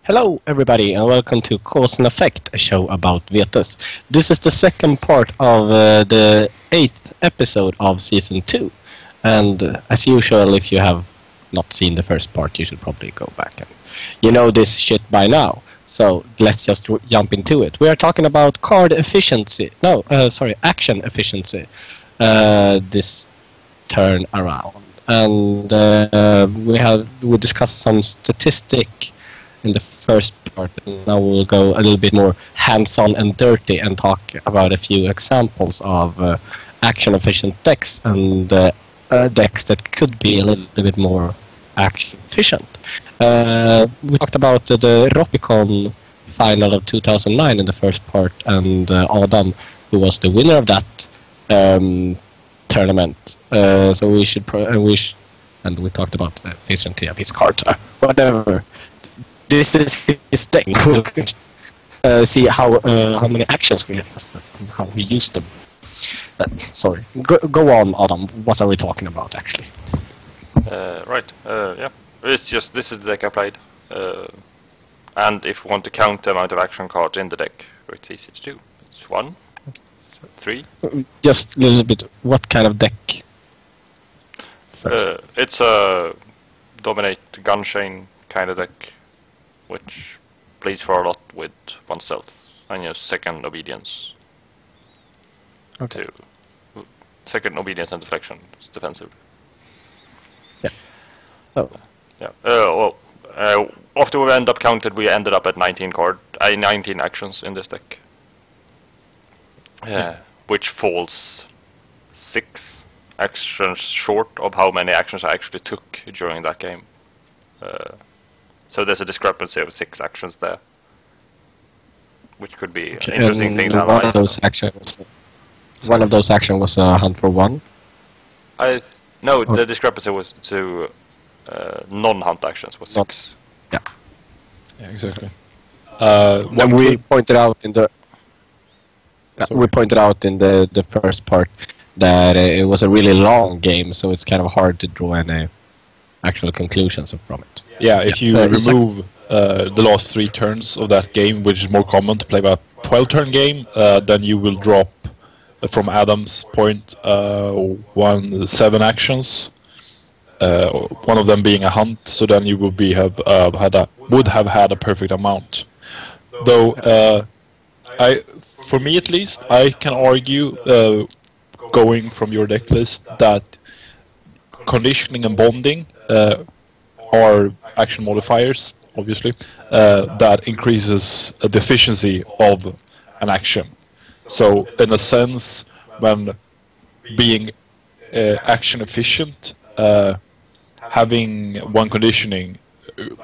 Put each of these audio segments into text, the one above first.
Hello everybody and welcome to Cause and Effect, a show about Vetus. This is the second part of the 8th episode of Season 2. And as usual, if you have not seen the first part, you should probably go back and you know this shit by now. So let's just jump into it. We are talking about card efficiency. Action efficiency. This turn around. And we discussed some statistic in the first part, and now we'll go a little bit more hands-on and dirty and talk about a few examples of action-efficient decks and decks that could be a little bit more action-efficient. We talked about the Ropecon final of 2009 in the first part, and Adam, who was the winner of that tournament. So we should and we talked about the efficiency of his card, whatever. This is his thing. We'll see how many actions we have and how we use them. Sorry. Go on, Adam. What are we talking about, actually? Yeah. It's just, this is the deck I played. And if you want to count the amount of action cards in the deck, it's easy to do. It's 1, 3. Just a little bit, what kind of deck? It's a dominate gun chain kind of deck, which plays for a lot with oneself and your second obedience. Okay. Second obedience and deflection. It's defensive. Yeah. So. Yeah. After we ended up at 19 actions in this deck. Which falls 6 actions short of how many actions I actually took during that game. So there's a discrepancy of 6 actions there, which could be an interesting thing to analyze. One of those actions was a hunt for 1? No, the discrepancy was to non-hunt actions was 6. Yeah. Yeah, exactly. When we pointed out in the the first part that it was a really long game, so it's kind of hard to draw any actual conclusions from it. Yeah, if you remove the last 3 turns of that game, which is more common to play about 12-turn game, then you will drop, from Adam's point, 7 actions. One of them being a hunt, so then you would have had a perfect amount. Though, for me at least, I can argue, going from your deck list, that conditioning and bonding are action modifiers, obviously, that increases the efficiency of an action. So, in a sense, when being action efficient, having 1 conditioning,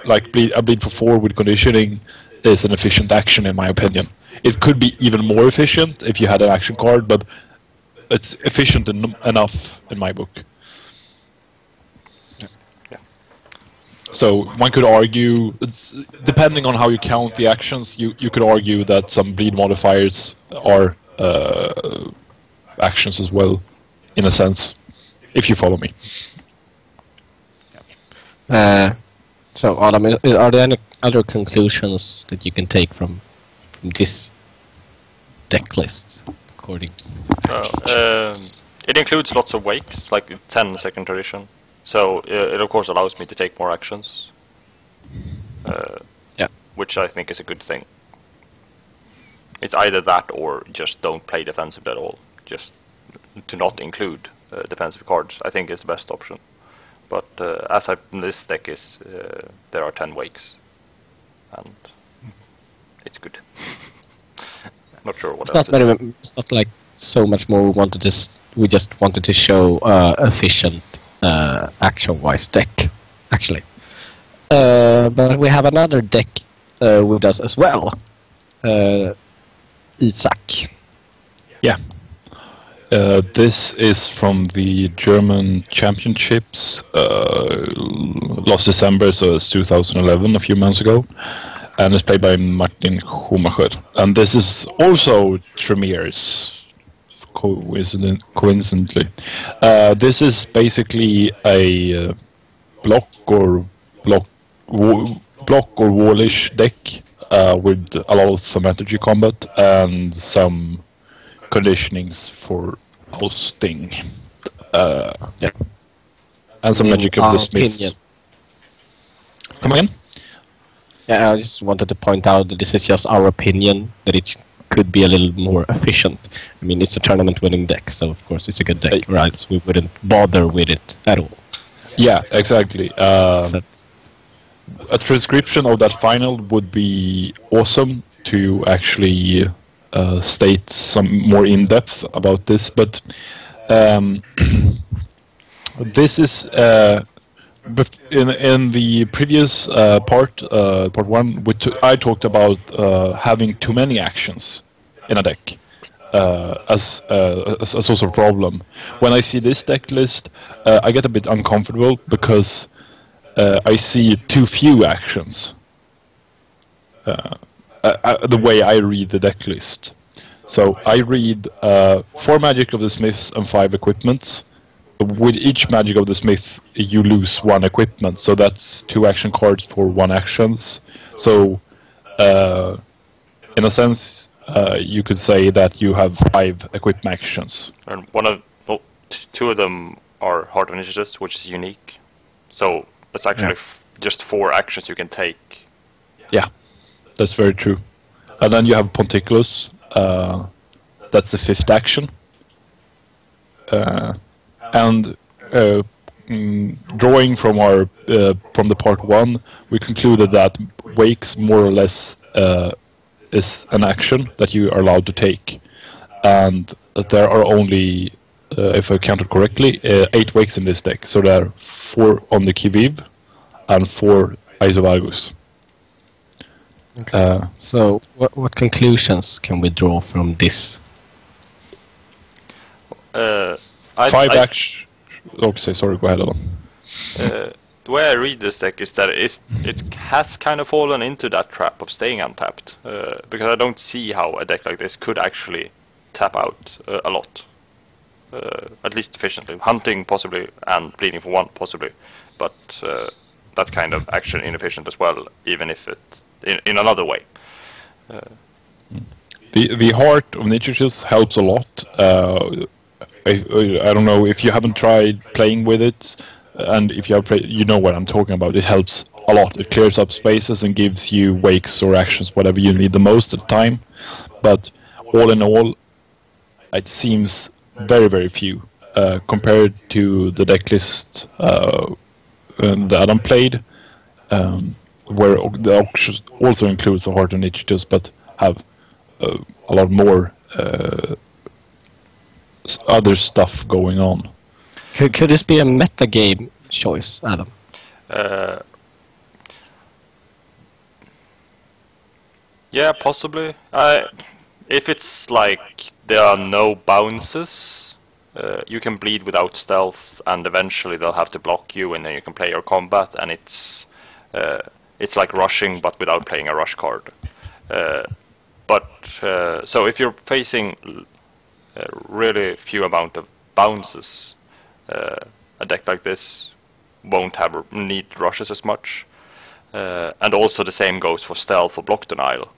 like a bleed for 4 with conditioning, is an efficient action in my opinion. It could be even more efficient if you had an action card, but it's efficient enough in my book. So one could argue, depending on how you count the actions, you could argue that some bleed modifiers are actions as well, in a sense, if you follow me. So Adam, are there any other conclusions that you can take from this deck list, according to it includes lots of wakes, like 10 second tradition. So it of course allows me to take more actions, which I think is a good thing. It's either that or just don't play defensive at all. Just to not include defensive cards, I think is the best option. But this deck is, there are 10 wakes, and it's good. Not sure what else. It's not like so much more. We just wanted to show efficient. Action-wise deck, actually. But we have another deck with us as well. Isaac. Yeah. This is from the German Championships last December, so it's 2011, a few months ago. And it's played by Martin Schumacher. And this is also Tremere's. Coincidentally, this is basically a block block or wallish deck with a lot of thaumaturgy combat and some conditionings for hosting. Yeah. And some magic of the smiths. Opinion. Come again? Yeah, I just wanted to point out that this is just our opinion, that it could be a little more efficient. I mean, it's a tournament-winning deck, so of course it's a good deck, right? So we wouldn't bother with it at all. Yeah, exactly. So A transcription of that final would be awesome to actually state some more in depth about this, but this is in the previous part 1, I talked about having too many actions in a deck as a source of problem. When I see this deck list, I get a bit uncomfortable because I see too few actions. The way I read the deck list. So I read 4 Magic of the Smiths and 5 equipments. With each Magic of the Smith, you lose 1 equipment, so that's 2 action cards for 1 actions. So, in a sense, you could say that you have 5 equip actions. And 2 of them are Heart of Initiatives, which is unique. So it's actually just 4 actions you can take. Yeah, that's very true. And then you have Ponticulus. That's the 5th action. And drawing from our from the part 1, we concluded that Wakes more or less is an action that you are allowed to take, and that there are only, if I counted correctly, 8 Wakes in this deck. So there are 4 on the Kiviv and 4 Eyes of Argus. okay. So what conclusions can we draw from this? 5 actions. Okay, sorry, go ahead, Alan. The way I read this deck is that it has kind of fallen into that trap of staying untapped, because I don't see how a deck like this could actually tap out a lot, at least efficiently. Hunting possibly, and bleeding for 1 possibly, but that's kind of action inefficient as well, even if it in another way. The Heart of Initiatives helps a lot. I don't know if you haven't tried playing with it, and if you have played, you know what I'm talking about. It helps a lot. It clears up spaces and gives you wakes or actions, whatever you need the most at the time. But all in all, it seems very, very few compared to the deck list that Adam played, where the auction also includes the Heart of Initiatives, but have a lot more other stuff going on. Could this be a meta game choice, Adam? Yeah, possibly. If it's like there are no bounces, you can bleed without stealth, and eventually they'll have to block you, and then you can play your combat, and it's like rushing, but without playing a rush card. So if you're facing really few amount of bounces, a deck like this won't need rushes as much, and also the same goes for stealth or block denial.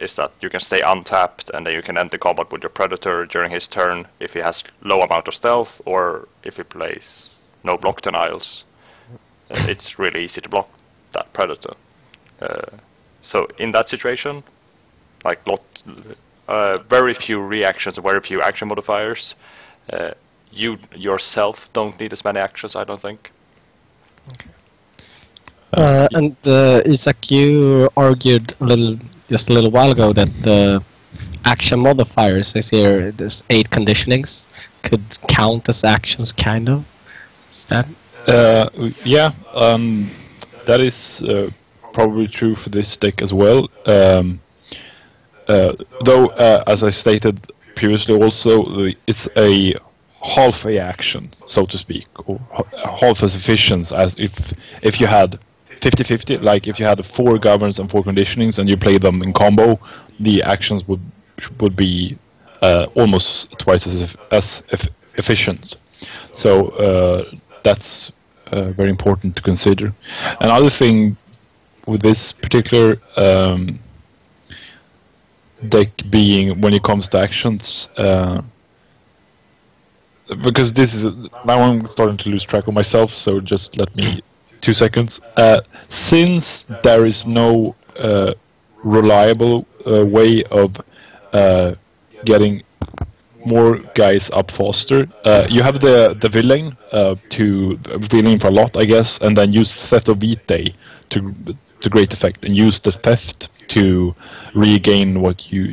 Is that you can stay untapped, and then you can enter combat with your predator during his turn if he has low amount of stealth, or if he plays no block denials. It's really easy to block that predator. So in that situation, like very few reactions, very few action modifiers. You yourself don't need as many actions, I don't think. Okay. And Isaac, you argued just a little while ago that the action modifiers, I see here, there's 8 conditionings, could count as actions, kind of. Is that? Yeah, that is probably true for this deck as well. Though, as I stated previously also, it's a half a action, so to speak, or half as efficient as if you had 50-50, like if you had 4 governs and 4 conditionings and you play them in combo, the actions would be almost twice as efficient. So that's very important to consider. Another thing with this particular deck being when it comes to actions, because this is now I'm starting to lose track of myself. So just let me 2 seconds. Since there is no reliable way of getting more guys up faster, you have the villain to villain for a lot, I guess, and then use Theft of Vitae to great effect, and use the theft to regain what you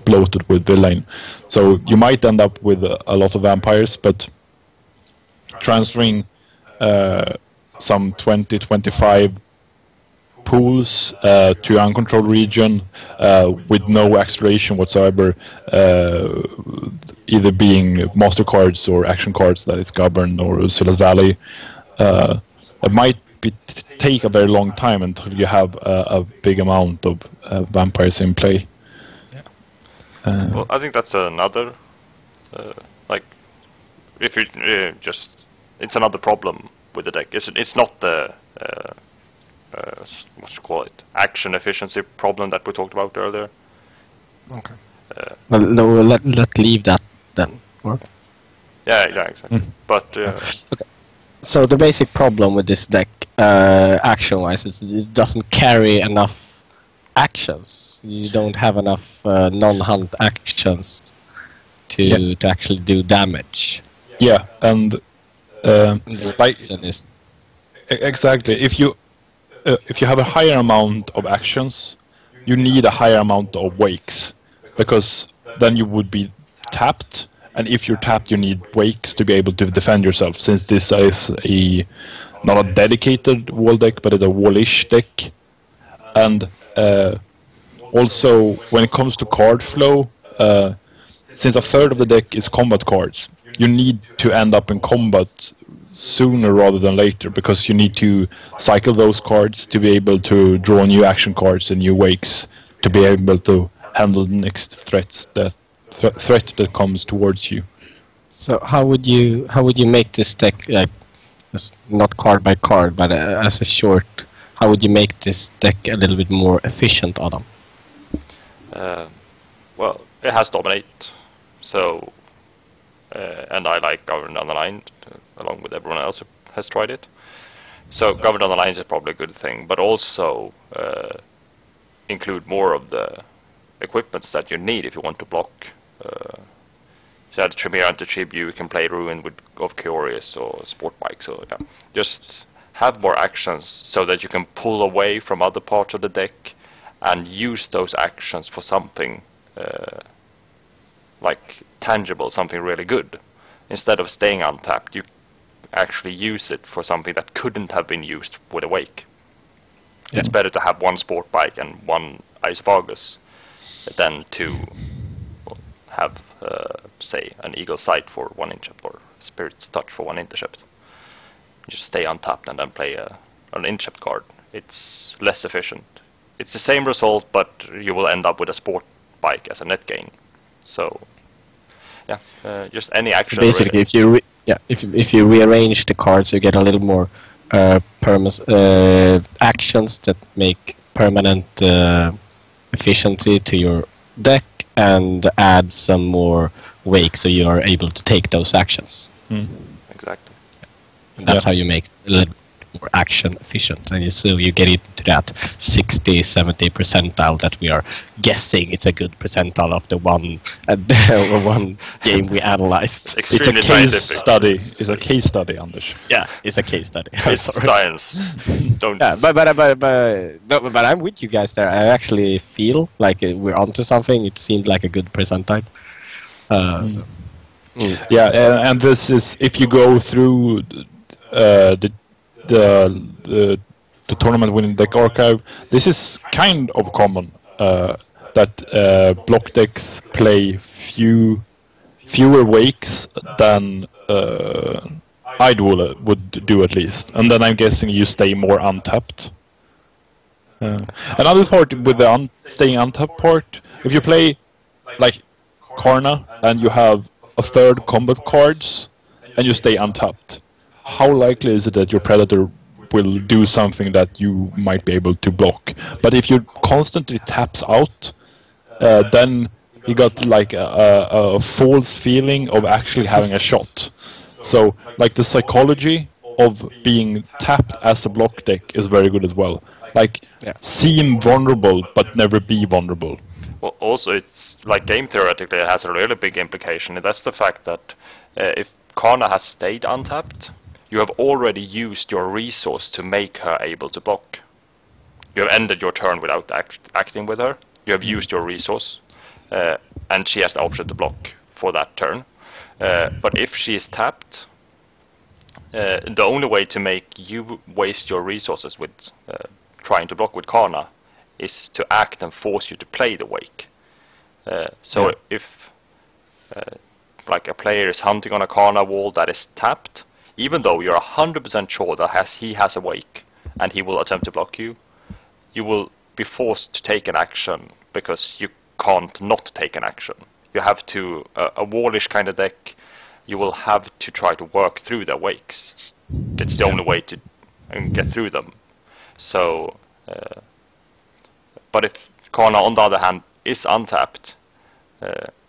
bloated with villain. So you might end up with a lot of vampires, but transferring some 20-25 pools to uncontrolled region with no acceleration whatsoever, either being master cards or action cards that it's governed, or Silas Valley, it might take a very long time until you have a big amount of vampires in play. Yeah. Well, I think that's another, like, if you just, it's another problem with the deck. It's not the what you call it, action efficiency problem that we talked about earlier. Okay. Well, no, let leave that then. Or? Yeah, exactly. But okay. So the basic problem with this deck, action-wise, is it doesn't carry enough actions. You don't have enough non-hunt actions to actually do damage. Yeah, and like exactly, if you have a higher amount of actions, you need a higher amount of wakes, because then you would be tapped. And if you're tapped, you need wakes to be able to defend yourself, since this is not a dedicated wall deck, but it's a wall-ish deck. And also, when it comes to card flow, since a third of the deck is combat cards, you need to end up in combat sooner rather than later, because you need to cycle those cards to be able to draw new action cards and new wakes to be able to handle the next threats threat that comes towards you. So how would you make this deck, like, not card by card, but as a short, how would you make this deck a little bit more efficient, Adam? Well, it has dominate, so and I like governed on the line along with everyone else who has tried it. So governed on the lines is probably a good thing, but also include more of the equipments that you need if you want to block. So at Tremere Anti-Chib you can play Ruin with of Curious or Sport Bike, so yeah. Just have more actions so that you can pull away from other parts of the deck and use those actions for something like tangible, something really good. Instead of staying untapped, you actually use it for something that couldn't have been used with a wake. Yeah. It's better to have one Sport Bike and one Ice of Argus than to have, say, an Eagle Sight for 1 intercept or Spirit's Touch for 1 intercept. Just stay untapped and then play an intercept card. It's less efficient. It's the same result, but you will end up with a Sport Bike as a net gain. So, yeah, just any action. So basically, really. if you rearrange the cards, you get a little more actions that make permanent efficiency to your deck, and add some more wake, so you are able to take those actions. Exactly. And that's how you make a little more action efficient, and so you get into that 60-70 percentile that we are guessing it's a good percentile of the one game we analyzed. Extremely it's a case study. It's a case study, Anders. Yeah, it's a case study. It's science. Don't. Yeah, but I'm with you guys there. I actually feel like we're onto something. It seemed like a good percentile. Yeah, and this is, if you go through the tournament winning deck archive, this is kind of common, that block decks play fewer wakes than Idol would do, at least, and then I'm guessing you stay more untapped. Another part with the staying untapped part, if you play like Karna and you have a third combat cards and you stay untapped, how likely is it that your Predator will do something that you might be able to block. But if you constantly taps out, then you got like a false feeling of actually having a shot. So like the psychology of being tapped as a block deck is very good as well. Like seem vulnerable but never be vulnerable. Well, also it's like game theoretically it has a really big implication, and that's the fact that if Karna has stayed untapped, you have already used your resource to make her able to block. You have ended your turn without acting with her. You have used your resource, and she has the option to block for that turn. But if she is tapped, the only way to make you waste your resources with trying to block with Karna is to act and force you to play the wake. So if like a player is hunting on a Karna wall that is tapped, even though you're 100% sure that he has a wake and he will attempt to block you, you will be forced to take an action because you can't not take an action. You have to, a wallish kind of deck, you will have to try to work through their wakes. It's the only way to get through them. So, but if Karna, on the other hand, is untapped,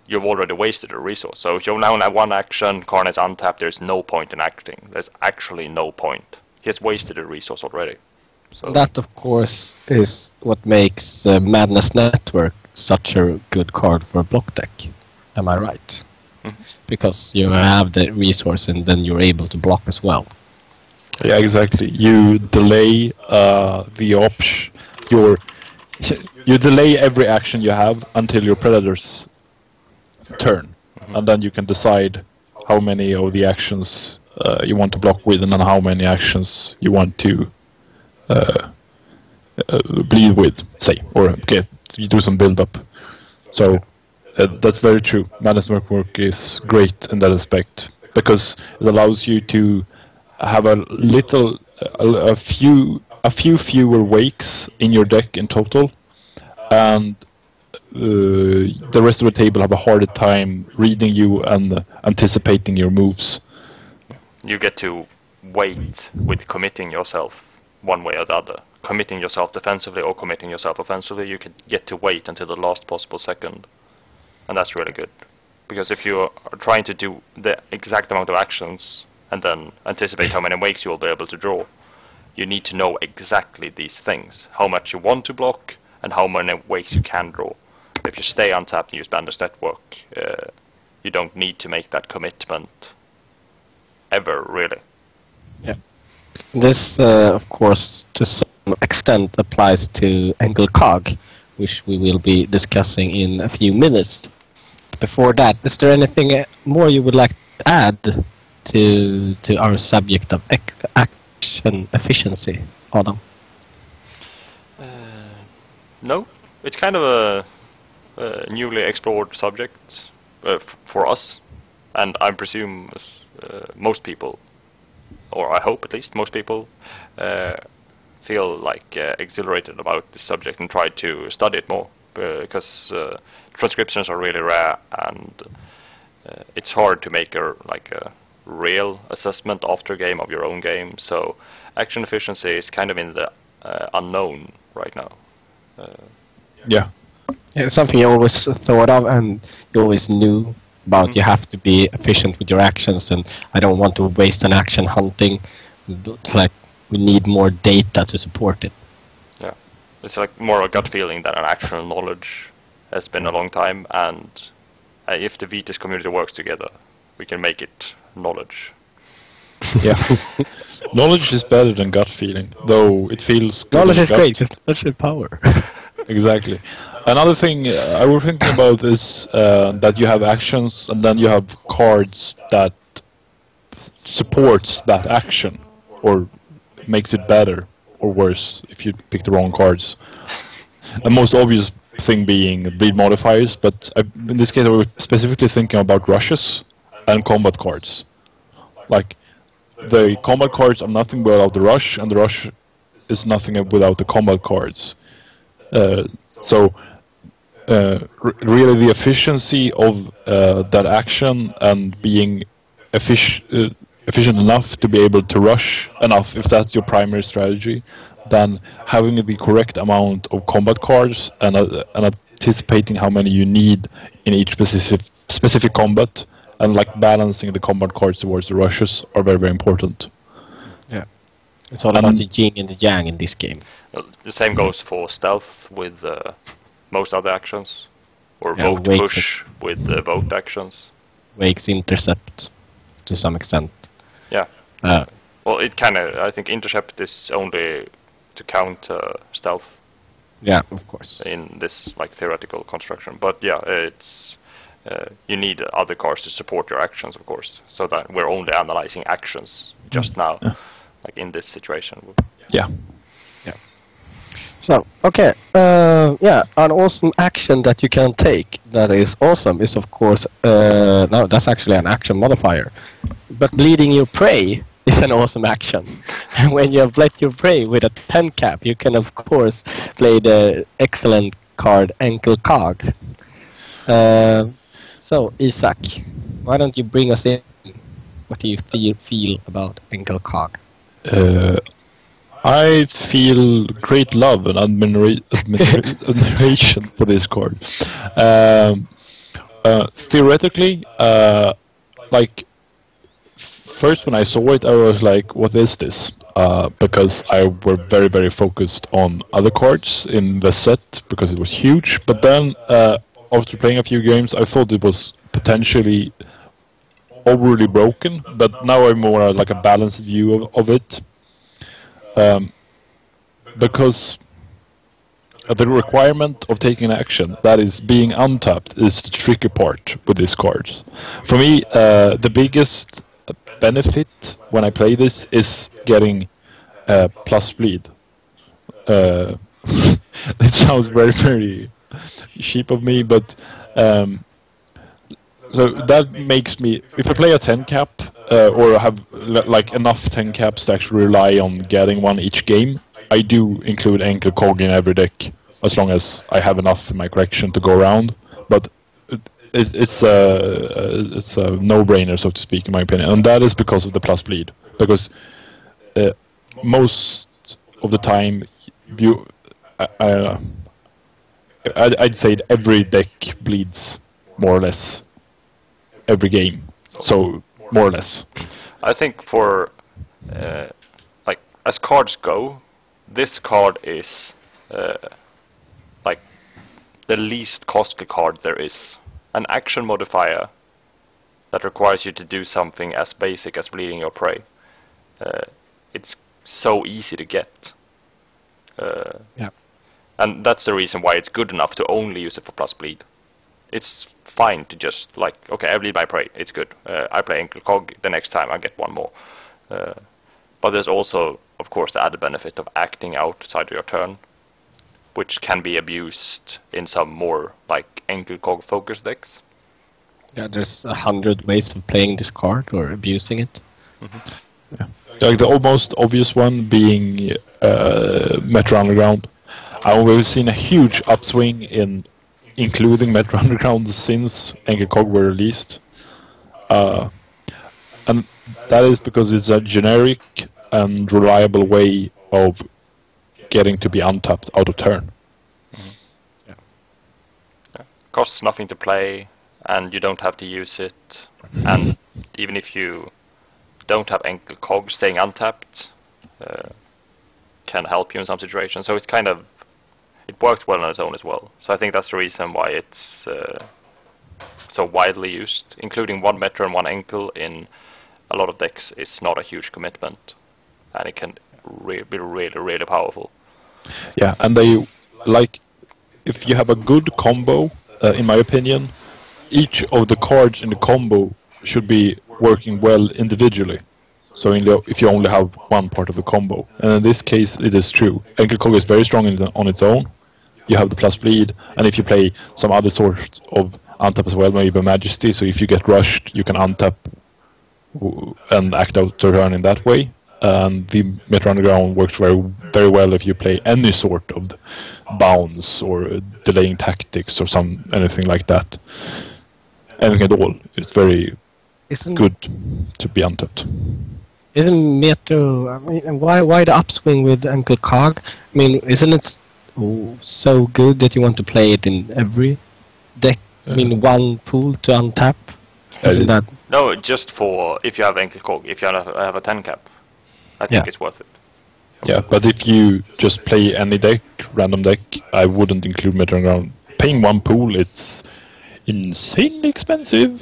you've already wasted a resource. So if you now have one action, Karna is untapped, there's no point in acting. There's actually no point. He has wasted a resource already. So that, of course, is what makes Madness Network such a good card for a block deck. Am I right? Mm-hmm. Because you have the resource and then you're able to block as well. Yeah, exactly. You delay the option. You delay every action you have until your predator's turn, and then you can decide how many of the actions you want to block with, and then how many actions you want to bleed with, say, or you do some build up. So that's very true. Madness Network is great in that aspect because it allows you to have a few fewer wakes in your deck in total, and the rest of the table have a harder time reading you and anticipating your moves. You get to wait with committing yourself one way or the other. Committing yourself defensively or committing yourself offensively, you can get to wait until the last possible second. And that's really good. Because if you are trying to do the exact amount of actions and then anticipate how many wakes you will be able to draw, you need to know exactly these things. How much you want to block and how many wakes you can draw. If you stay untapped and use Madness Network, you don't need to make that commitment ever, really. Yeah. This, of course, to some extent applies to Enkil Cog, which we will be discussing in a few minutes. Before that, is there anything more you would like to add to our subject of action efficiency, Adam? No, it's kind of a newly explored subject for us, and I presume most people, or I hope at least most people, feel like exhilarated about this subject and try to study it more, because transcriptions are really rare, and it's hard to make a real assessment after a game of your own game. So action efficiency is kind of in the unknown right now. Yeah. It's something you always thought of and you always knew about. You have to be efficient with your actions, and I don't want to waste an action hunting. It's like we need more data to support it. Yeah, it's like more a gut feeling than an actual knowledge. Has been a long time, and if the Vitis community works together, we can make it knowledge. Yeah. Knowledge is better than gut feeling, though it feels good. Knowledge is great, just knowledge is power. Exactly. Another thing I was thinking about is that you have actions and then you have cards that supports that action or makes it better or worse if you pick the wrong cards. The most obvious thing being bleed modifiers, but in this case I was specifically thinking about rushes and combat cards. Like, the combat cards are nothing without the rush, and the rush is nothing without the combat cards. So really the efficiency of that action and being efficient enough to be able to rush enough, if that's your primary strategy, then having the correct amount of combat cards and anticipating how many you need in each specific combat, and like balancing the combat cards towards the rushes are very, very important. Yeah, it's all about the yin and the yang in this game. The same goes for stealth with most other actions, or Yeah, vote push with vote actions. Wakes intercept to some extent. Yeah. Well, it kind of. I think intercept is only to counter stealth. Yeah, of course. In this like theoretical construction, but yeah, it's you need other cards to support your actions, of course. So that we're only analyzing actions just now, like in this situation. Yeah. So, okay, yeah, an awesome action that you can take that is awesome is, of course, no, that's actually an action modifier. But bleeding your prey is an awesome action. And when you have bled your prey with a 10 cap, you can, of course, play the excellent card Enkil Cog. So, Isak, why don't you bring us in? What do you feel about Enkil Cog? I feel great love and admiration for this card. Theoretically, like, first when I saw it, I was like, what is this? Because I were very, very focused on other cards in the set, because it was huge. But then, after playing a few games, I thought it was potentially overly broken, but now I'm more like a balanced view of it. Because the requirement of taking action, that is being untapped, is the tricky part with these cards. For me, the biggest benefit when I play this is getting plus bleed. It sounds very, very cheap of me, but so that makes me, if I play a 10 cap, or have like enough 10 caps to actually rely on getting one each game, I do include Enkil Cog in every deck, as long as I have enough in my collection to go around. But it's a no-brainer, so to speak, in my opinion, and that is because of the plus bleed. Because most of the time, I'd say every deck bleeds more or less every game. So more or less. I think for like as cards go, this card is like the least costly card there is. An action modifier that requires you to do something as basic as bleeding your prey. It's so easy to get. Yeah. And that's the reason why it's good enough to only use it for plus bleed. It's fine to just like, okay, I bleed my prey, it's good. I play Enkil Cog, the next time I get one more. But there's also, of course, the added benefit of acting outside your turn, which can be abused in some more like Enkil Cog focus decks. Yeah, there's 100 ways of playing this card or abusing it. Yeah. Like the almost obvious one being Metro Underground. We've seen a huge upswing in including Metro Underground since Enkil Cog were released. And that is because it's a generic and reliable way of getting to be untapped out of turn. Yeah. Costs nothing to play, and you don't have to use it. And even if you don't have Enkil Cog, staying untapped can help you in some situations. So it's kind of, it works well on its own as well. So I think that's the reason why it's so widely used. Including one Metro and one Enkil in a lot of decks is not a huge commitment, and it can be really, really powerful. Yeah, and they, like, if you have a good combo, in my opinion, each of the cards in the combo should be working well individually. So if you only have one part of the combo, and in this case it is true. Enkil Cog is very strong on its own. You have the plus bleed, and if you play some other sort of untap as well, maybe Majesty, so if you get rushed, you can untap and act out the turn in that way. And the Metro Underground works very, very well if you play any sort of bounce or delaying tactics or anything like that. Anything at all. It's very Isn't good to be untapped. Isn't Metro? I mean, why the upswing with Enkil Cog? I mean, isn't it so good that you want to play it in every deck? I mean, one pool to untap. Isn't that? No, just for if you have Enkil Cog. If you have a 10 cap, I think it's worth it. Yeah, but if you just play any deck, random deck, I wouldn't include Metro Ground. Paying one pool, it's insanely expensive.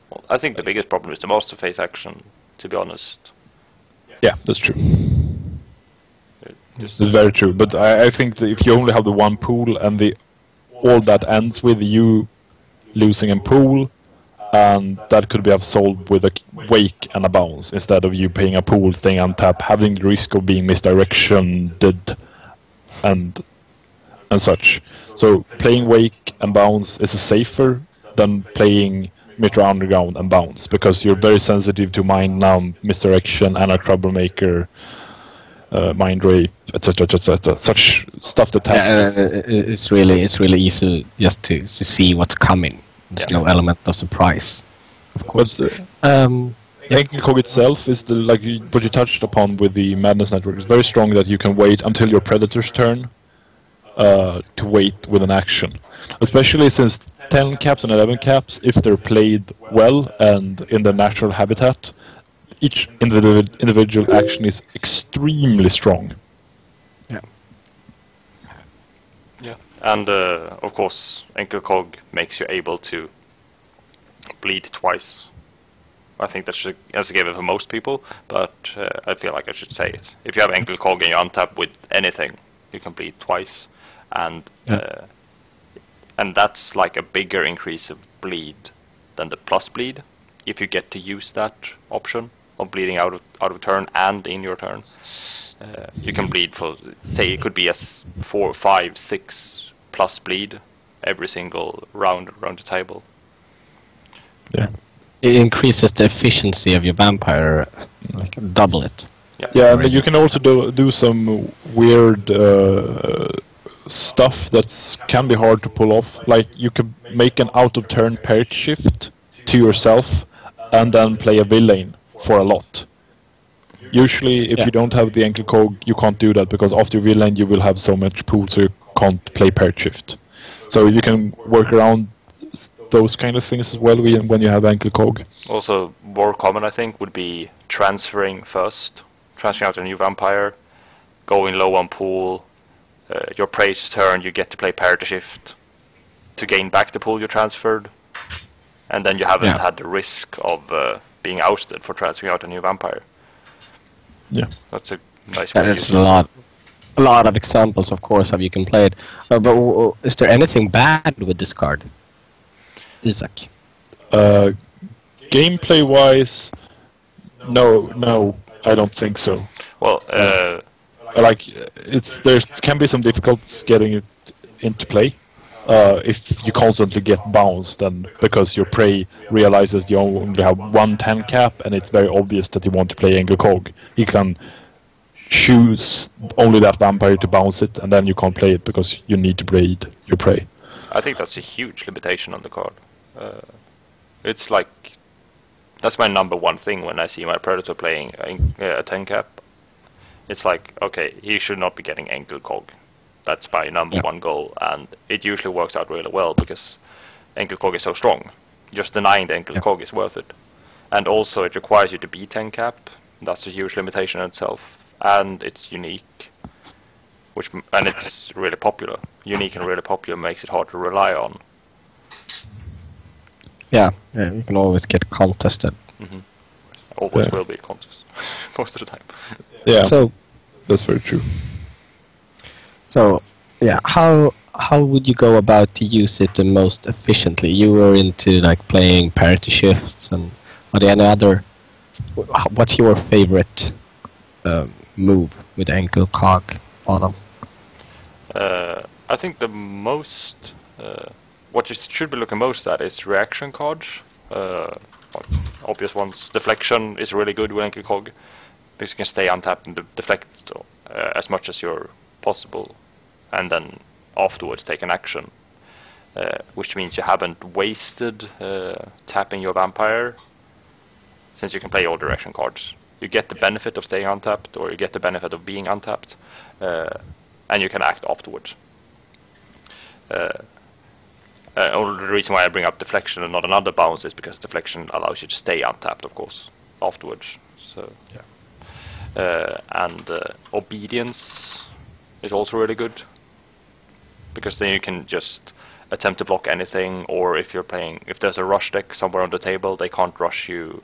Well, I think the biggest problem is the master phase action, to be honest. Yeah, that's true. It's very true, but I think that if you only have the one pool and all that ends with you losing a pool, and that could be solved with a wake and a bounce instead of you paying a pool, staying on tap, having the risk of being misdirectioned and such. So playing wake and bounce is safer than playing Metro Underground and bounce, because you're very sensitive to mind numb, misdirection, and a troublemaker, mind rape, etc., etc. Such stuff that happens. It's really easy just to see what's coming. There's no element of surprise, of course. Enkil Cog itself is what you touched upon with the Madness Network. It's very strong that you can wait until your Predator's turn to wait with an action. Especially since 10 caps and 11 caps, if they're played well and in their natural habitat, each individual action is extremely strong. Yeah, and of course, Enkil Cog makes you able to bleed twice. I think that's a given for most people, but I feel like I should say it. If you have Enkil Cog and you untap with anything, you can bleed twice, and that's like a bigger increase of bleed than the plus bleed. If you get to use that option of bleeding out of turn and in your turn. You can bleed for, say, it could be a 4, 5, 6 plus bleed every single round around the table. Yeah. It increases the efficiency of your vampire, like double it. Yeah, and you can also do some weird stuff that can be hard to pull off. Like you can make an out of turn parity shift to yourself and then play a villain for a lot. Usually, if you don't have the Enkil Cog, you can't do that, because after your villain you will have so much pool, so you can't play parity shift. So you can work around those kind of things as well when you have Enkil Cog. Also, more common, I think, would be transferring first. Transferring out a new vampire, going low on pool, your prey's turn, you get to play parity shift to gain back the pool you transferred, and then you haven't had the risk of being ousted for transferring out a new vampire. Yeah, that's a nice way. There's a lot of examples, of course, how you can play it. But is there anything bad with this card, Isaac? Gameplay-wise, no, I don't think so. Well, there can be some difficulties getting it into play if you constantly get bounced, and because your prey realizes you only have one 10 cap, and it's very obvious that you want to play Enkil Cog. You can choose only that vampire to bounce it, and then you can't play it because you need to bleed your prey. I think that's a huge limitation on the card. It's like, that's my number one thing when I see my Predator playing a 10 cap. It's like, okay, he should not be getting Enkil Cog. That's my number one goal, and it usually works out really well because Enkil Cog is so strong. Just denying the Enkil Cog is worth it. And also it requires you to be 10 cap. That's a huge limitation in itself. And it's unique, and it's really popular. Unique and really popular makes it hard to rely on. Yeah, you can always get contested. Always will be a contest, most of the time. Yeah, so that's very true. So, yeah, how would you go about to use it the most efficiently? You were into like playing parity shifts, and are there any other? What's your favorite move with Enkil Cog on them? I think the most, what you should be looking most at is reaction cards. Obvious ones. Deflection is really good with Enkil Cog, because you can stay untapped and deflect as much as you're possible, and then afterwards take an action. which means you haven't wasted tapping your vampire, since you can play all direction cards. You get the benefit of staying untapped, or you get the benefit of being untapped, and you can act afterwards. Only the reason why I bring up deflection and not another bounce is because deflection allows you to stay untapped, of course, afterwards. So, and obedience is also really good, because then you can just attempt to block anything, or if there's a rush deck somewhere on the table, they can't rush you,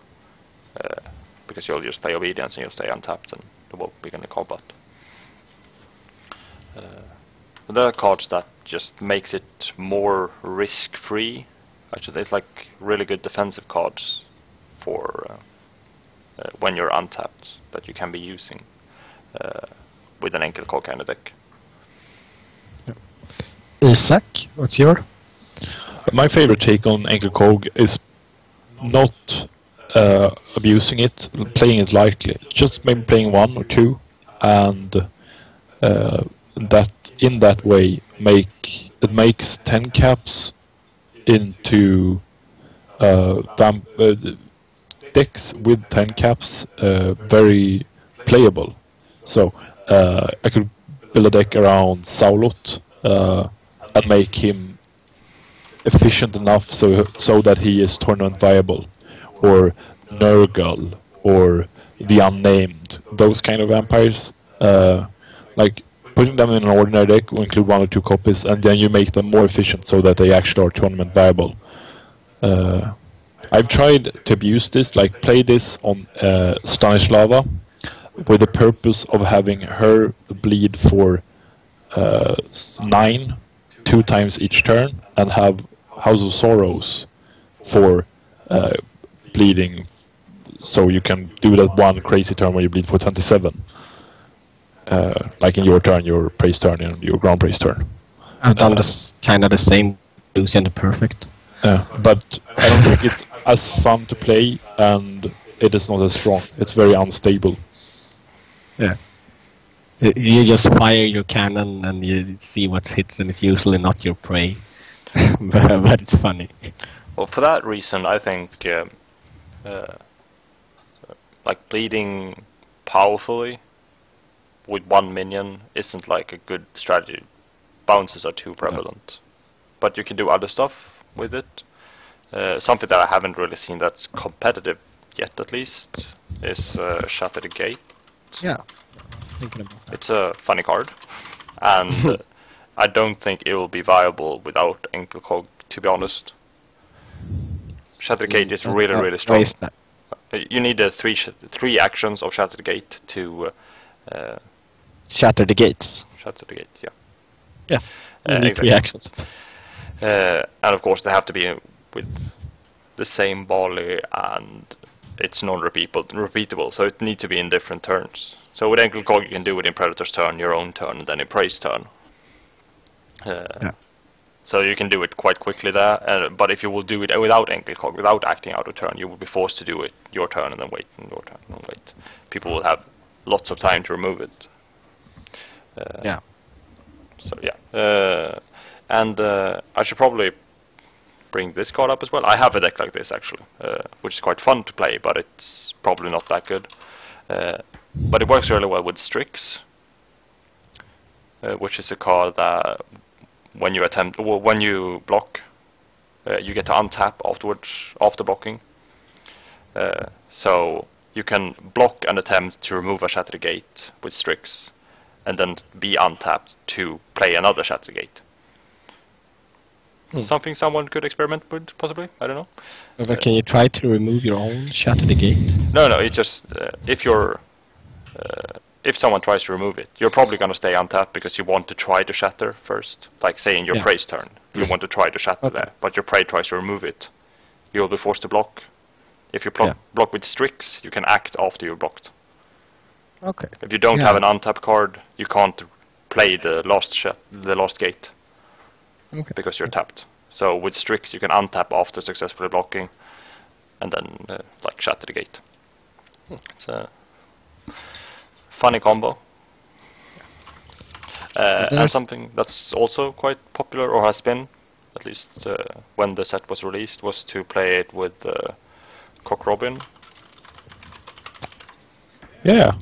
because you'll just play obedience and you'll stay untapped and they won't begin the combat. There are cards that just makes it more risk-free. Actually, it's like really good defensive cards for when you're untapped that you can be using with an Enkil Cog kind of deck. Isak, what's your? My favorite take on Enkil Cog is not abusing it, playing it lightly. Just maybe playing 1 or 2, and that in that way it makes 10 caps into decks with 10 caps very playable. So I could build a deck around Saulot and make him efficient enough so that he is tournament viable, or Nurgle, or the Unnamed, those kind of vampires. Like putting them in an ordinary deck will include 1 or 2 copies, and then you make them more efficient so that they actually are tournament viable. I've tried to abuse this, like play this on Stanislava with the purpose of having her bleed for 9 2 times each turn, and have House of Sorrows for bleeding, so you can do that one crazy turn where you bleed for 27. Like in your turn, your praise turn, and your ground praise turn. I've done this kind of the same, using the perfect. But I don't think it's as fun to play, and it is not as strong. It's very unstable. Yeah. You just fire your cannon and you see what hits, and it's usually not your prey. but it's funny. Well, for that reason, I think like bleeding powerfully with 1 minion isn't like a good strategy. Bounces are too prevalent. But you can do other stuff with it. Something that I haven't really seen that's competitive yet, at least, is Shatter the Gate. Yeah. Thinking about that. It's a funny card, and I don't think it will be viable without Enkil Cog, to be honest. Shatter the Gate is really strong. You need 3 actions of Shatter the Gate to Shatter the gates. Shatter the Gate, yeah. Yeah. You need 3 actions. And of course they have to be with the same volley, and it's non-repeatable, so it needs to be in different turns. So with Enkil Cog you can do it in Predator's turn, your own turn, and then in Prey's turn. So you can do it quite quickly there, but if you will do it without Enkil Cog, without acting out of turn, you will be forced to do it your turn and then wait, and your turn and wait. People will have lots of time to remove it. Yeah. So yeah. And I should probably bring this card up as well. I have a deck like this actually, which is quite fun to play, but it's probably not that good. But it works really well with Strix, which is a card that when you block, you get to untap afterwards, after blocking. So you can block and attempt to remove a Shatter the Gate with Strix, and then be untapped to play another Shatter the Gate. Something someone could experiment with, possibly. I don't know. But can you try to remove your own Shatter the Gate? No, it's just if someone tries to remove it, you're probably going to stay untapped because you want to try to shatter first. Like say in your Prey's turn, you want to try to shatter there, but your Prey tries to remove it. You'll be forced to block. If you block with Strix, you can act after you're blocked. Okay. If you don't have an untap card, you can't play the last gate. Okay. Because you're tapped. So with Strix you can untap after successfully blocking, and then like shatter the gate. It's a funny combo. And something that's also quite popular, or has been, at least when the set was released, was to play it with Cock Robin. Yeah,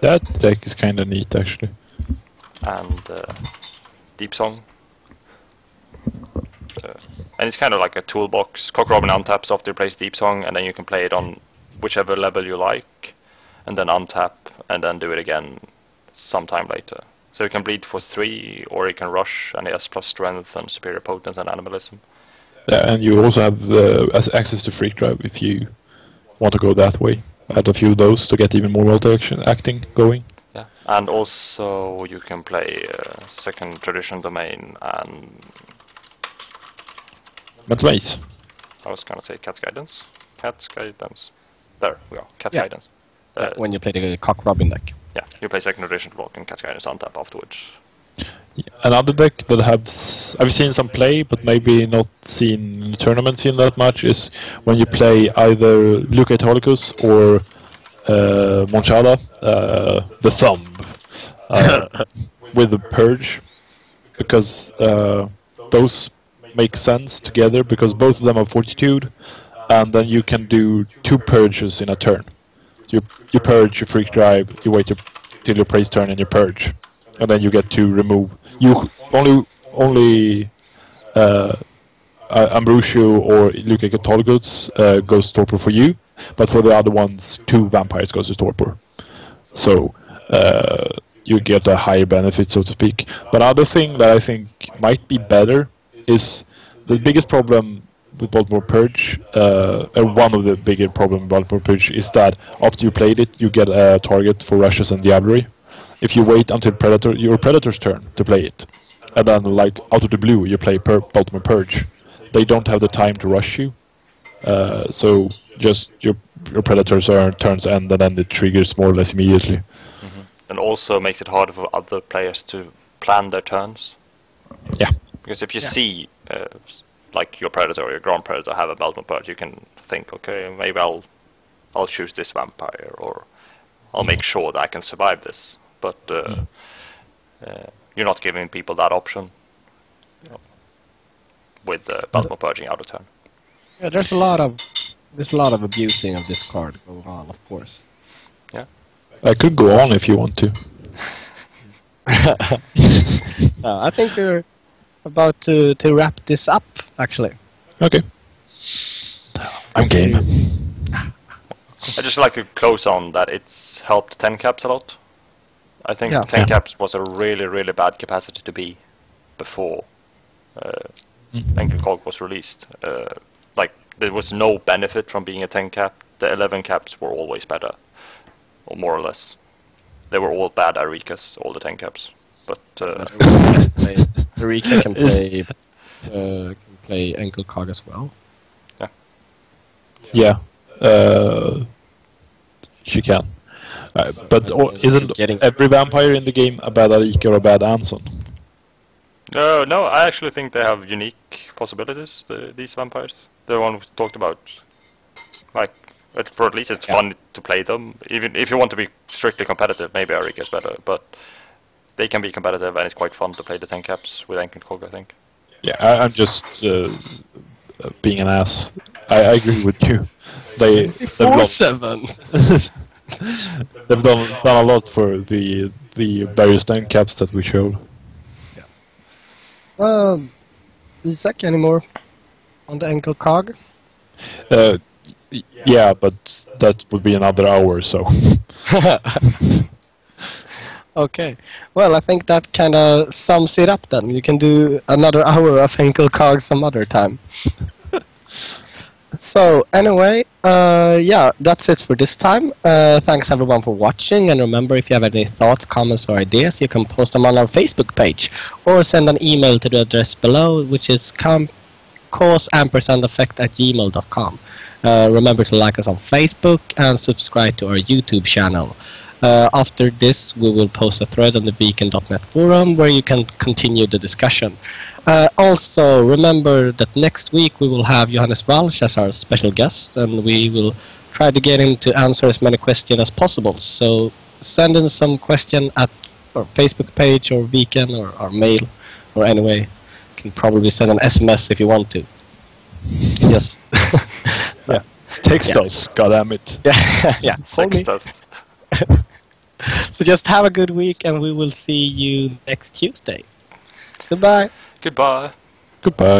that deck is kind of neat actually. And Deep Song. And it's kind of like a toolbox. Cock Robin untaps after you plays Deep Song, and then you can play it on whichever level you like, and then untap, and then do it again sometime later. So you can bleed for 3, or you can rush, and it has plus strength and superior potence and animalism. Yeah, and you also have access to Freak Drive if you want to go that way. Add a few of those to get even more multi-acting going. Yeah, and also you can play second tradition domain and Mental Maze. I was gonna say Cat's Guidance. Cat's Guidance. There we go. Cat's Yeah. Guidance. When you play the Cock Robin deck. Yeah, you play second edition block and Cat's Guidance untap afterwards. Yeah. Another deck that I've seen some play, but maybe not seen in the tournament seen that much, is when you play either Luca Italicus or Monchada, the Thumb, with the Purge, because those make sense together, because both of them have Fortitude, and then you can do 2 purges in a turn. So you purge, you Freak Drive, you wait till your praise turn and you purge, and then you get to remove. You only Ambrosio or Luca Catoligus goes torpor for you, but for the other ones, 2 vampires goes to torpor. So you get a higher benefit, so to speak. But another thing that I think might be better is the biggest problem with Baltimore Purge, one of the bigger problems with Baltimore Purge is that after you played it, you get a target for rushes and diablerie. If you wait until your Predator's turn to play it, and then like out of the blue you play Baltimore Purge, they don't have the time to rush you. So just your Predator's turns end, and then it triggers more or less immediately. Mm-hmm. And also makes it harder for other players to plan their turns. Yeah. Because if you see, like your Predator or your Grand Predator have a Baltimore Purge, you can think, okay, maybe I'll choose this vampire, or I'll make sure that I can survive this. But you're not giving people that option, you know, with Baltimore Purging out of turn. Yeah, there's a lot of abusing of this card going on, of course. Yeah. I could go on if you want to. I think we're about to wrap this up, actually. Okay. I'm game. I'd just like to close on that it's helped 10 caps a lot. I think 10 caps was a really, really bad capacity to be before Enkil Cog was released. Like, there was no benefit from being a 10 cap. The 11 caps were always better, or more or less. They were all bad Arikas, all the 10 caps. But Arika can play Enkil Cog as well. Yeah. She can. But isn't every vampire in the game a bad Arika or a bad Anson? No, I actually think they have unique possibilities, these vampires. The one we talked about. Like, for at least it's fun to play them. Even if you want to be strictly competitive, maybe Arika is better. But they can be competitive, and it's quite fun to play the 10 caps with Enkil Cog, I think. Yeah, I'm just being an ass. I agree with you. They've 4-7. They've done a lot for the various 10 caps that we showed. Isaac, any more on the Enkil Cog? Yeah, but that would be another hour, so. Okay. Well, I think that kind of sums it up then. You can do another hour of Enkil Cog some other time. So, anyway, yeah, that's it for this time. Thanks everyone for watching, and remember, if you have any thoughts, comments or ideas, you can post them on our Facebook page, or send an email to the address below, which is causeampersandeffect@gmail.com. Remember to like us on Facebook and subscribe to our YouTube channel. After this, we will post a thread on the Beacon.net forum where you can continue the discussion. Also, remember that next week we will have Johannes Walsh as our special guest, and we will try to get him to answer as many questions as possible. So send in some question at our Facebook page or Beacon or our mail or anyway. can probably send an SMS if you want to. Yes. Yeah. Text us, goddammit. Yeah, yeah. Call me. Sex test. So just have a good week, and we will see you next Tuesday. Goodbye. Goodbye. Goodbye.